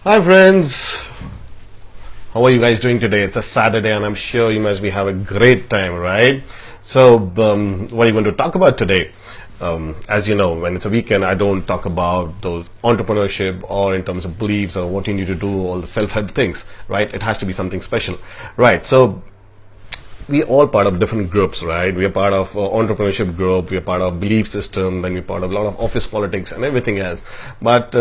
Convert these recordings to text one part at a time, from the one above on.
Hi friends, how are you guys doing today? It's a Saturday and I'm sure you must be having a great time, right? So what are you going to talk about today? As you know, when it's a weekend, I don't talk about those entrepreneurship or in terms of beliefs or what you need to do, all the self-help things, right? It has to be something special, right? So we all part of different groups, right? We are part of entrepreneurship group, we are part of belief system, then we're part of a lot of office politics and everything else. But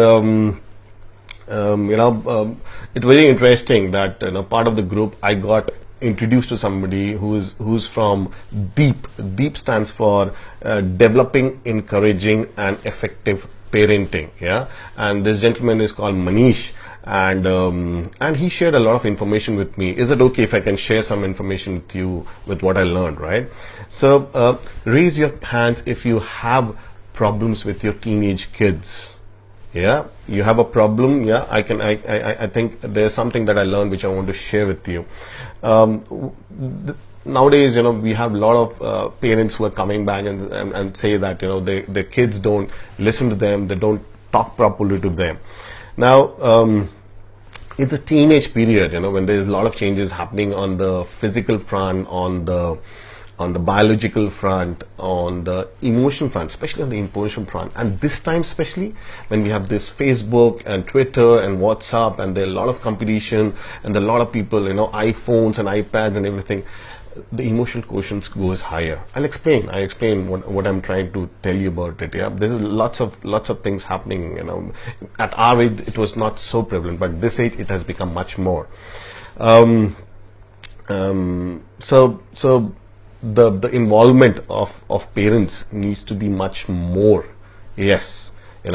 it's very interesting that part of the group I got introduced to somebody who's from DEEP. DEEP stands for developing, encouraging, and effective parenting. Yeah, and this gentleman is called Manish, and he shared a lot of information with me. Is it okay if I can share some information with you with what I learned? Right. So raise your hands if you have problems with your teenage kids. Yeah, you have a problem. Yeah, I think there's something that I learned which I want to share with you. Nowadays, we have a lot of parents who are coming back and say that their kids don't listen to them, they don't talk properly to them. Now it's a teenage period, when there's a lot of changes happening on the physical front, on the biological front, on the emotional front, especially on the emotional front. And this time, especially when we have this Facebook and Twitter and WhatsApp, and there are a lot of competition and there are a lot of people, iPhones and iPads and everything, the emotional quotient goes higher. I explain what I'm trying to tell you about it. Yeah, there's lots of things happening. At our age, it was not so prevalent, but this age, it has become much more. So the involvement of parents needs to be much more. Yes, we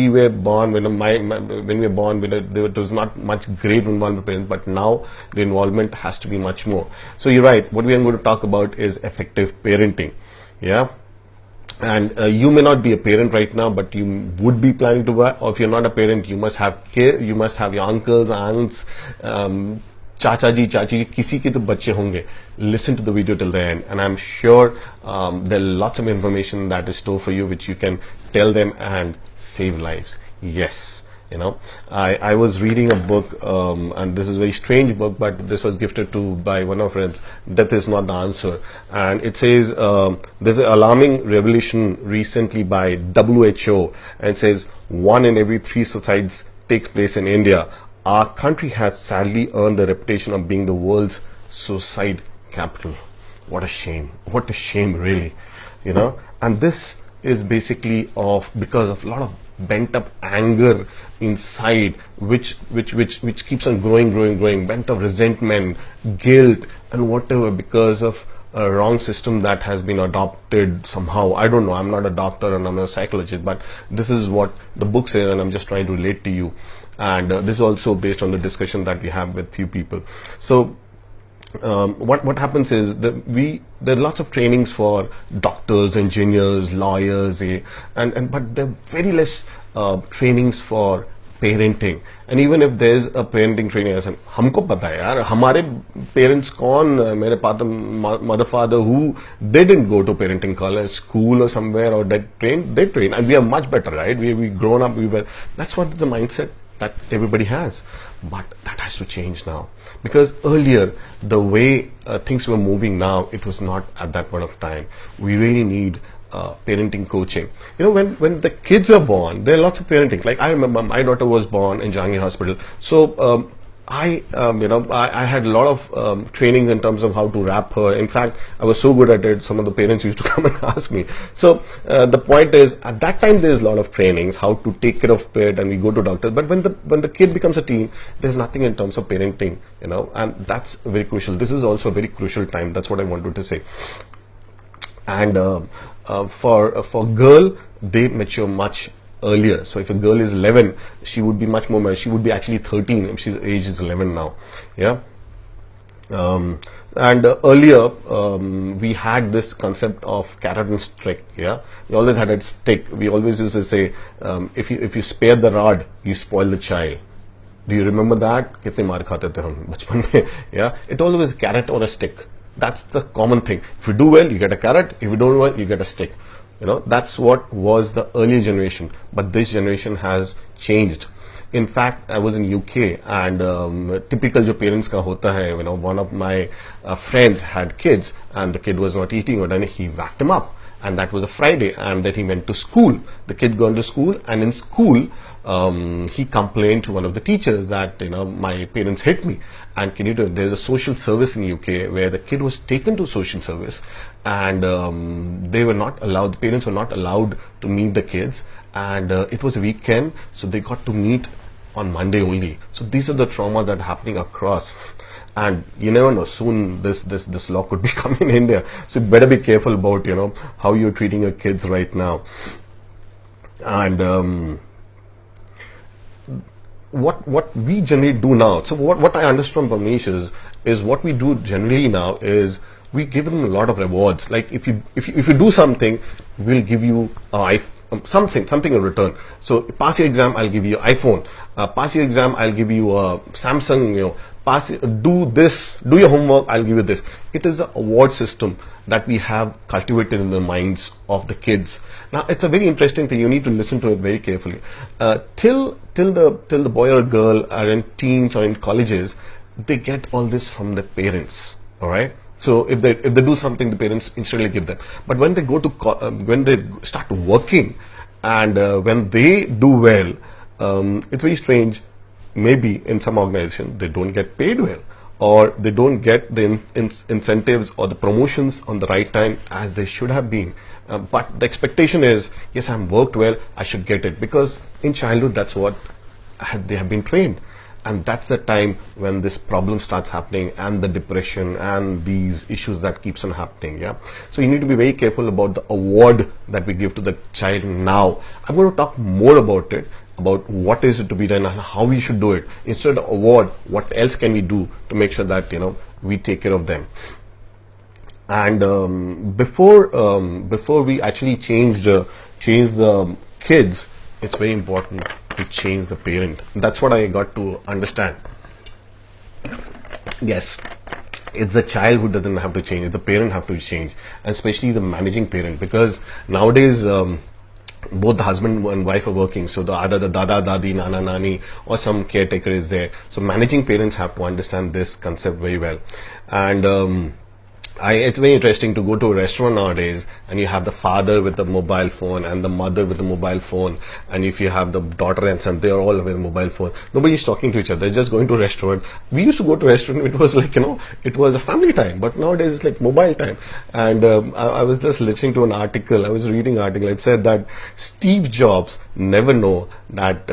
were born when we were born, there was not much great involvement of parents, but now the involvement has to be much more. So you're right. What we are going to talk about is effective parenting. Yeah. And you may not be a parent right now, but you would be planning to be. Or if you're not a parent, you must have kids, you must have your uncles, aunts, चाचा जी चाची जी किसी के तो बच्चे होंगे. Listen to the video till the end, and I'm sure there are lots of information that is stored for you which you can tell them and save lives. Yes, I was reading a book, and this is a very strange book, but this was gifted to by one of my friends. Death is not the answer, and it says there's an alarming revelation recently by WHO, and it says 1 in every 3 suicides takes place in India. Our country has sadly earned the reputation of being the world's suicide capital. What a shame! What a shame, really. And this is basically because of a lot of bent up anger inside, which keeps on growing, bent up resentment, guilt, and whatever, because of a wrong system that has been adopted somehow. I don't know. I'm not a doctor and I'm not a psychologist, but this is what the book says, and I'm just trying to relate to you. And this is also based on the discussion that we have with few people. So what happens is there are lots of trainings for doctors, engineers, lawyers, but there are very less trainings for parenting. And even if there's a parenting training, as हमको पता है यार, हमारे parents कौन, मेरे mother, father, who they didn't go to parenting college, school or somewhere, or they trained, and we are much better, right? We grown up, that's what the mindset that everybody has. But that has to change now, because earlier the way things were moving now, it was not at that point of time. We really need parenting coaching. When the kids are born, there are lots of parenting. Like I remember my daughter was born in Jahangir Hospital. So I had a lot of trainings in terms of how to wrap her. In fact, I was so good at it, some of the parents used to come and ask me. So the point is, at that time there's a lot of trainings how to take care of pet, and we go to doctors. But when the kid becomes a teen, there's nothing in terms of parenting, and that's very crucial. This is also a very crucial time. That's what I wanted to say. And for girl, they mature much earlier. So if a girl is 11, she would be much more mature. She would be actually 13 if she's age is 11 now. Yeah. And earlier we had this concept of carrot and stick. Yeah, we always had a stick. We always used to say, if you spare the rod, you spoil the child. Do you remember that? कितने मार खाते थे हम बचपन में? Yeah, it always a carrot or a stick. That's the common thing. If you do well, you get a carrot. If you don't well, you get a stick. That's what was the earlier generation. But this generation has changed. In fact, I was in UK, and typical जो parents का होता है, one of my friends had kids, and the kid was not eating, or then he whacked him up, and that was a Friday, and then he went to school. The kid gone to school, and in school he complained to one of the teachers that my parents hit me. And can you do, there's a social service in UK where the kid was taken to social service, and they were not allowed, the parents were not allowed to meet the kids, and it was a weekend, so they got to meet on Monday only. So these are the traumas that are happening across, and you never know, soon this law could be coming in India. So you better be careful about how you're treating your kids right now. And what we generally do now, so what I understand from Manish is what we do generally now is we give them a lot of rewards. Like if you do something, we'll give you something in return. So pass your exam, I'll give you an iPhone. Pass your exam, I'll give you a Samsung. Do this, do your homework, I'll give you this. It is an award system that we have cultivated in the minds of the kids. Now it's a very interesting thing. You need to listen to it very carefully. Till the boy or girl are in teens or in colleges, they get all this from their parents. All right. So if they do something, the parents instantly give them. But when they go to when they start working, and when they do well, it's very strange. Maybe in some organization they don't get paid well, or they don't get the incentives or the promotions on the right time as they should have been. But the expectation is, yes, I'm worked well, I should get it, because in childhood that's what they have been trained. And that's the time when this problem starts happening, and the depression and these issues that keeps on happening. Yeah. So you need to be very careful about the award that we give to the child now. I'm going to talk more about it, about what is it to be done and how we should do it. Instead of award, what else can we do to make sure that we take care of them. And before we actually change the kids, it's very important to change the parent. That's what I got to understand. Yes, it's the child who doesn't have to change, it's the parent have to change, and especially the managing parent, because nowadays both the husband and wife are working, so either the dada, dadi, nana, nani, or some caretaker is there. So managing parents have to understand this concept very well. And it's very interesting to go to a restaurant nowadays, and you have the father with the mobile phone and the mother with the mobile phone, and if you have the daughter and son, they are all with a mobile phone. Nobody's talking to each other, they're just going to a restaurant. We used to go to a restaurant, it was like it was a family time, but nowadays it's like mobile time. And I was just listening to an article, I was reading an article, it said that Steve Jobs never know that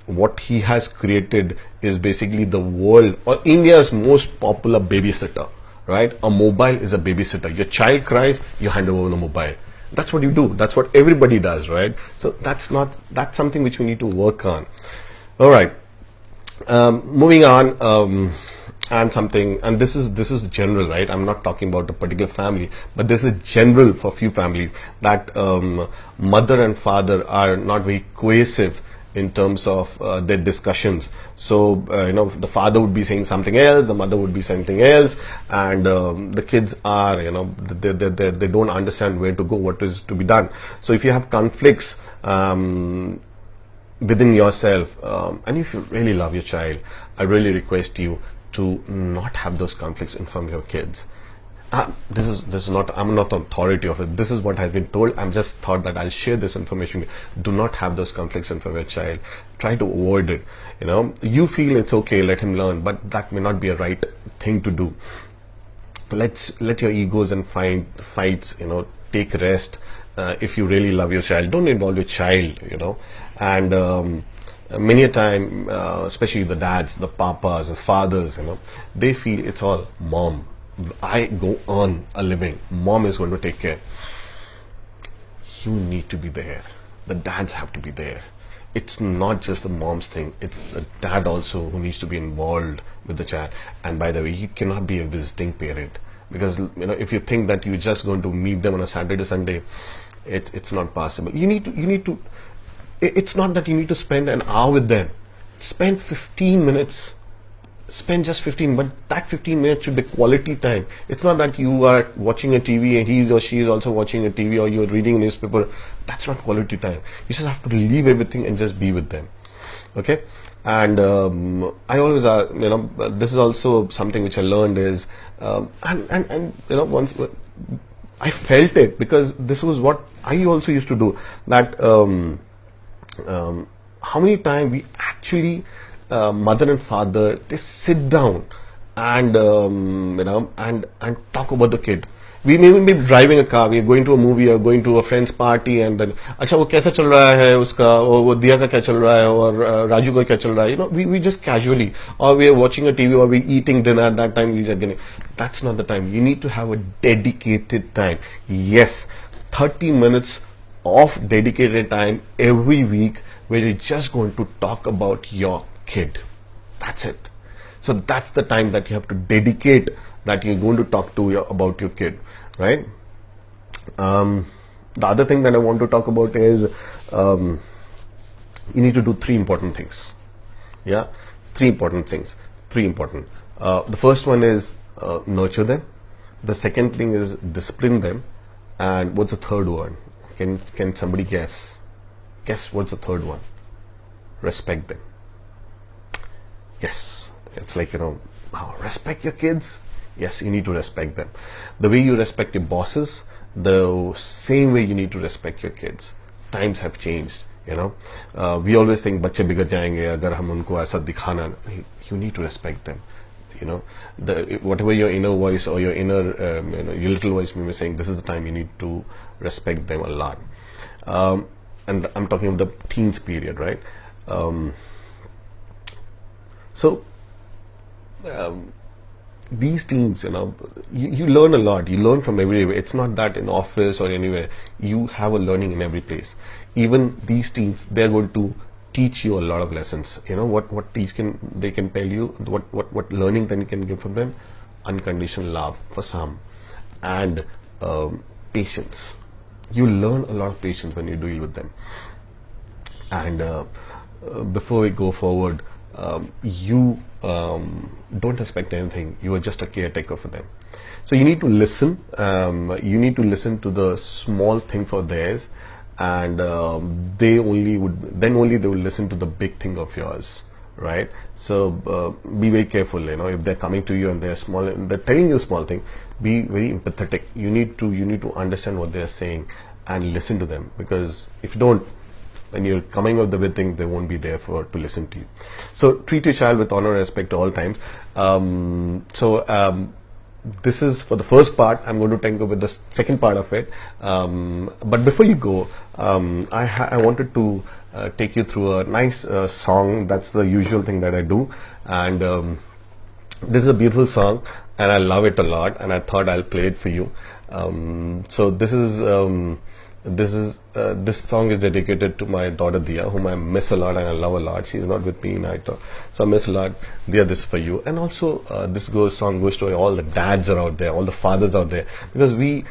what he has created is basically the world or India's most popular babysitter. Right? A mobile is a babysitter. Your child cries, you hand over the mobile. That's what you do. That's what everybody does, right? So that's something which we need to work on. All right. Moving on, and this is general, right? I'm not talking about a particular family, but this is general for few families, that mother and father are not very cohesive in terms of their discussions. So the father would be saying something else, the mother would be something else, and the kids are they don't understand where to go, what is to be done. So if you have conflicts within yourself, and if you really love your child, I really request you to not have those conflicts in front of your kids. This is not, I'm not the authority of it. This is what has been told. I'm just thought that I'll share this information. Do not have those conflicts in front of your child. Try to avoid it. You feel it's okay, let him learn, but that may not be a right thing to do. Let your egos and fights, take rest. If you really love your child, don't involve your child, and many a time, especially the dads, the papas, the fathers, they feel it's all mom. I go on a living, mom is going to take care. You need to be there. The dads have to be there. It's not just the mom's thing, it's the dad also who needs to be involved with the child. And by the way, you cannot be a visiting parent, because if you think that you're just going to meet them on a Saturday, Sunday, it's not possible. You need to it's not that you need to spend an hour with them. Spend 15 minutes. Spend just 15, but that 15 minutes should be quality time. It's not that you are watching a TV and he or she is also watching a TV, or you're reading a newspaper. That's not quality time. You just have to leave everything and just be with them. Okay? And I always, this is also something which I learned is, and once I felt it, because this was what I also used to do. That how many times we actually, mother and father, they sit down and and talk about the kid. We may even be driving a car, we're going to a movie or going to a friend's party, and then, अच्छा वो कैसा चल रहा है उसका, और वो दिया का क्या चल रहा है, और राजू का क्या चल रहा है, we just casually, or we are watching a TV, or we eating dinner at that time, we are getting, that's not the time. You need to have a dedicated time. Yes, 30 minutes of dedicated time every week where you're just going to talk about your kid. That's it. So that's the time that you have to dedicate, that you're going to talk to about your kid, right? The other thing that I want to talk about is you need to do three important things. Yeah, three important things. The first one is nurture them. The second thing is discipline them. And what's the third one? Can somebody guess? Guess what's the third one? Respect them. Yes, it's like, wow, respect your kids. Yes, you need to respect them. The way you respect your bosses, the same way you need to respect your kids. Times have changed, we always think बच्चे बिगड़ जाएंगे अगर हम उनको ऐसा दिखाना. You need to respect them. Whatever your inner voice or your inner your little voice may be saying, this is the time you need to respect them a lot. And I'm talking of the teens period, right? These teens, you learn a lot. You learn from everywhere. It's not that in office or anywhere. You have a learning in every place. Even these teens, they're going to teach you a lot of lessons. What they can tell you, what learning then you can give from them. Unconditional love for some, and patience. You learn a lot of patience when you deal with them. And before we go forward, you don't expect anything. You are just a caretaker for them. So you need to listen. You need to listen to the small thing for theirs, and they will listen to the big thing of yours, right? So be very careful. If they're coming to you and they're small, they're telling you a small thing, be very empathetic. You need to understand what they're saying and listen to them, because if you don't, when you're coming up with things, they won't be there to listen to you. So treat your child with honor and respect at all times. This is for the first part. I'm going to take over the second part of it. But before you go, I wanted to take you through a nice song. That's the usual thing that I do. And this is a beautiful song, and I love it a lot, and I thought I'll play it for you. So this song is dedicated to my daughter Dia, whom I miss a lot and I love a lot. She's not with me tonight, so I miss a lot. Dia, this is for you. And also this song goes to all the dads are out there, all the fathers out there, because we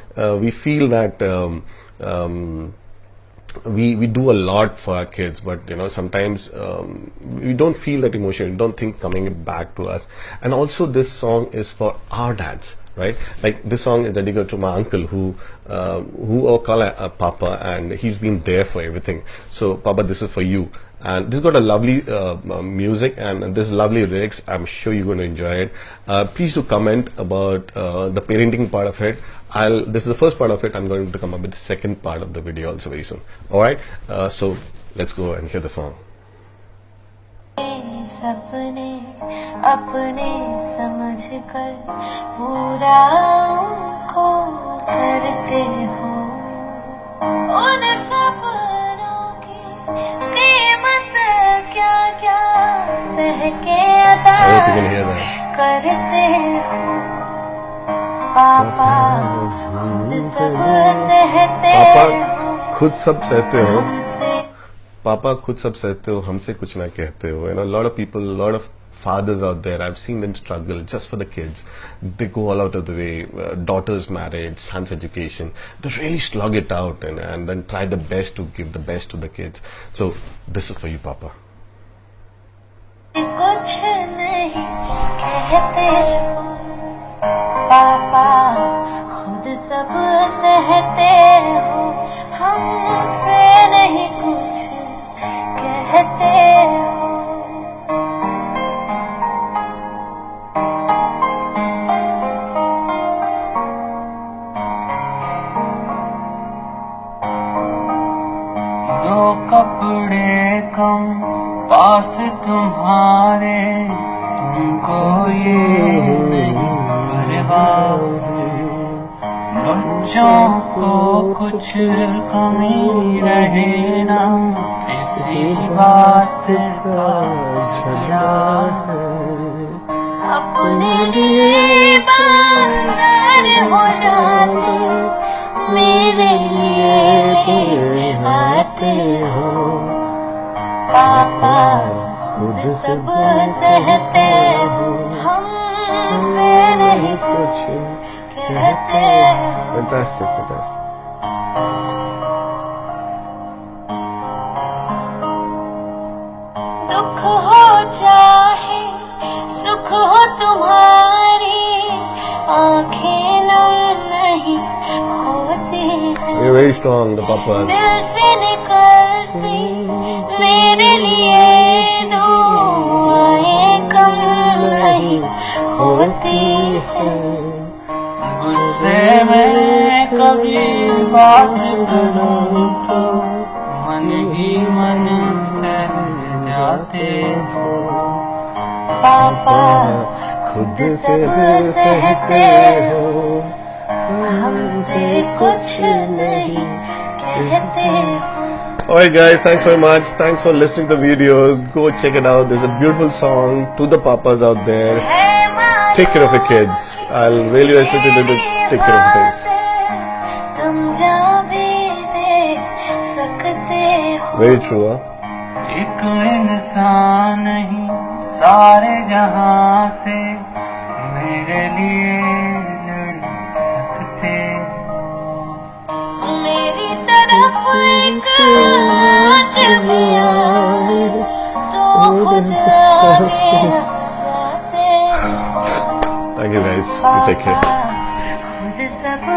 feel that we do a lot for our kids, but sometimes we don't feel that emotion, we don't think coming back to us. And also this song is for our dads, right? Like this song is dedicated to my uncle who I'll call Papa, and he's been there for everything. So Papa, this is for you. And this got a lovely music and this lovely lyrics. I'm sure you're going to enjoy it. Please do comment about the parenting part of it. This is the first part of it. I'm going to come up with the second part of the video also very soon. Alright, so let's go and hear the song. सपने अपने समझकर पूरा उनको करते हो, उन सपनों की कीमत क्या क्या सह के अदा करते हो। पापा खुद सब सहते हो, खुद सब सहते हो, पापा खुद सब सहते हो, हमसे कुछ ना कहते हो. A lot of people, a lot of fathers out there, I've seen them struggle just for the kids. They go all out of the way, daughter's marriage, son's education. They really slog it out and then try the best to give the best to the kids. So this is for you, Papa. कुछ नहीं कहते हो, पापा खुद सब सहते हो, हमसे नहीं कुछ कहते हो. कम पास तुम्हारे, तुमको ये नहीं परवाह है। बच्चों को कुछ कमी रहे ना, इसी बात का झगड़ा है। अपने लिए बंदर हो जाते, मेरे लिए ले आते हो। पापा खुद सब सहते हो, हमसे नहीं कुछ कहते हो। Fantastic, fantastic. दुख हो चाहे सुख हो तुम्हारी, आंखें नम नहीं होती हैं। You're very strong, the papas. दिल से निकलती मेरे लिए दुआएं कम नहीं होती हैं। गुस्से में कभी बात करूं तो मन ही मन सह जाते हो। पापा खुद सब सहते हो, हमसे कुछ नहीं कहते हो। Alright guys, thanks very much. Thanks for listening to the videos. Go check it out. There's a beautiful song to the papas out there. Take care of your kids. I'll really respect you to take care of your kids. तुम जा भी दे सकते हो। Very true, huh? एक इंसान नहीं सारे जहां से मेरे लिए लड़ सकते हो। मेरी तरफ एक आँच भी आए तो खुद आगे आ जाते हो। Thank you guys. You take care. खुद सब